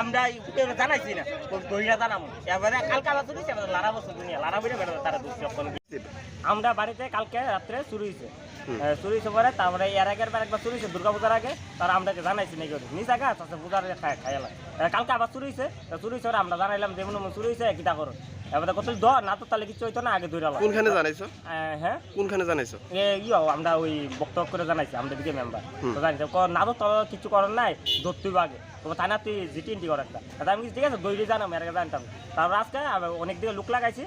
আমরা জানাইছি না দইরা জানাবো এবারে কালকে আবার চুরি হয়েছে লারা বছর দুনিয়া লারা বইরে বেড়ে তারা আমরা বাড়িতে কালকে রাত্রে চুরি হয়েছে চুরি হয়েছে পরে তারপরে এর আগের বার একবার চুরি হয়েছে দুর্গা পূজার আগে তারা আমাদেরকে জানাইছি নাকি নিজ আগে আছে পূজার খাইলাম কালকে আবার চুরি হয়েছে চুরি হয়েছে আমরা জানাইলাম যে মনে চুরি হয়েছে কিটা করো এবারে কত না তো তাহলে কিছু হইতো না আগে দৌড়ালাম কোনখানে জানাইছো হ্যাঁ কোনখানে জানাইছো আমরা ওই বক্তব্য করে জানাইছি আমাদের দিকে মেম্বার তো জানিস না তো তোর কিছু করার নাই ধরতেই আগে তো তাই না তুই জিটি কর একটা আমি ঠিক আছে দৌড়ে জানাম এর আগে জানতাম তারপর আজকে অনেক দিকে লোক লাগাইছি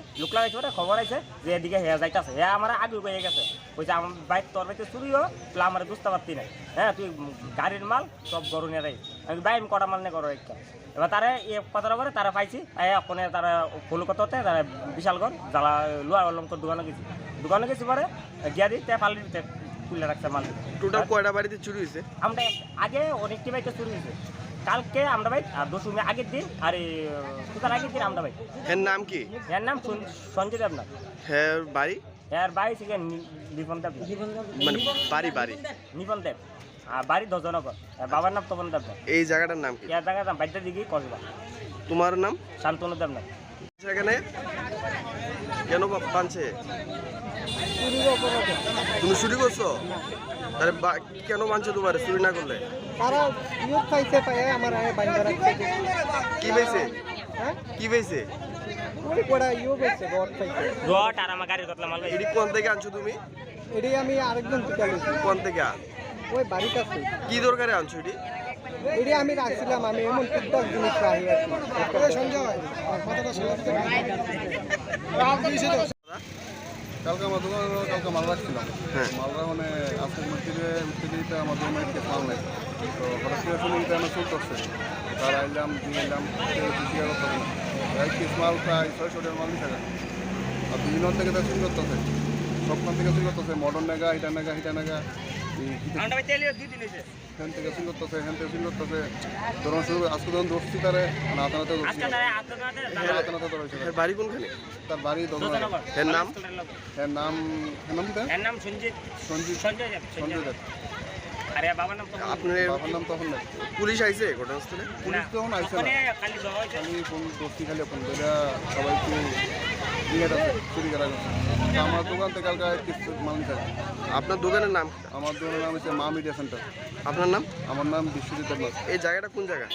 পরে খবর আছে যে এদিকে হেয়া যাইতেছে হ্যাঁ আমার আগে হয়ে গেছে ওই যে আমার বাইক তোর বাড়িতে চুরিও প্লা আমার বুঝতে পারতি না হ্যাঁ তুই গাড়ির মাল সব গরু নিয়ে রাই আমি বাইক কটা মাল নিয়ে গরু একটা এবার তারা এই কথাটা করে তারা পাইছি ওখানে তারা কলকাতাতে তারা বিশালগঞ্জ জ্বালা লোয়া অলঙ্কর দোকানে গেছি পরে গিয়া দিই তে পাল্লি খুলে রাখছে মাল টোটাল কয়টা বাড়িতে চুরি হয়েছে আমরা আগে অনেকটি বাইকে চুরি হয়েছে কালকে আমরা ভাই আর দশমী আগের দিন আর সুতার আগের দিন আমরা ভাই এর নাম কি এর নাম সঞ্জয় দেবনাথ হ্যাঁ বাড়ি এর বাড়ি থেকে নিপন দেব মানে বাড়ি নিপন দেব আর বাড়ি দশজনগর বাবার নাম তপন দেবনাথ এই জায়গাটার নাম কি এর জায়গার নাম বাইরটা দিকে কসবা তোমার নাম শান্তনু দেবনাথ সেখানে কেন বানছে তুমি চুরি করছো তাহলে কেন বানছে তোমার চুরি না করলে তারা ইউথ পাইছে পায় আমার বাইন্দা রাখছে কি পেয়েছে হ্যাঁ কি পেয়েছে ওই কোড়া ইউ পাইছে রড পাইছে রড আর আমার গাড়ির কথা মাল ভাই এটি কোন থেকে আনছো তুমি এডি আমি আরেকজন থেকে লইছি কোন থেকে ওই বাড়িতে আছে কি দরকারে আনছো এটি এডি আমি রাখছিলাম আমি এমন টুকটাক জিনিস রাখি আছি সঞ্জয় মাথাটা সালাতে কালকে আমার দোকানে কালকে মাল রাখছিলাম হ্যাঁ মালরা মানে আজকের মধ্যে দিতে আমার দোকানে মাল নেই তো হঠাৎ করে শুনে এটা আমার চুল করছে তার আইলাম দিয়ে এলাম স্বীকার করতে হবে না এক পিস মাল প্রায় 600 টাকার মাল নিতে আর বিভিন্ন থেকে তো চুরি করতেছে সবখান থেকে চুরি করতেছে মডার্ন নেগা হিটা নেগা হ্যান থেকে চুরি করতেছে হ্যান থেকে চুরি করতেছে ধরুন শুরু আজকে যখন ধরছি তারে হাতানাতে ধরছি হাতানাতে ধরেছে বাড়ি কোনখানে তার বাড়ি দোকান এর নাম সঞ্জয় দেব আরে বাবার নাম আপনার বাবার নাম তখন নাই পুলিশ আইছে ঘটনাস্থলে পুলিশ তখন আইসে না খালি যাওয়া খালি কোন দোস্তি খালি এখন বেলা সবাই একটু নিয়ে যাচ্ছে চুরি করা করছে আমার দোকান থেকে কালকে কিছু মাল নিতে আপনার দোকানের নাম আমার দোকানের নাম হচ্ছে মা মিডিয়া সেন্টার আপনার নাম আমার নাম বিশ্বজিৎ দেবনাথ এই জায়গাটা কোন জায়গা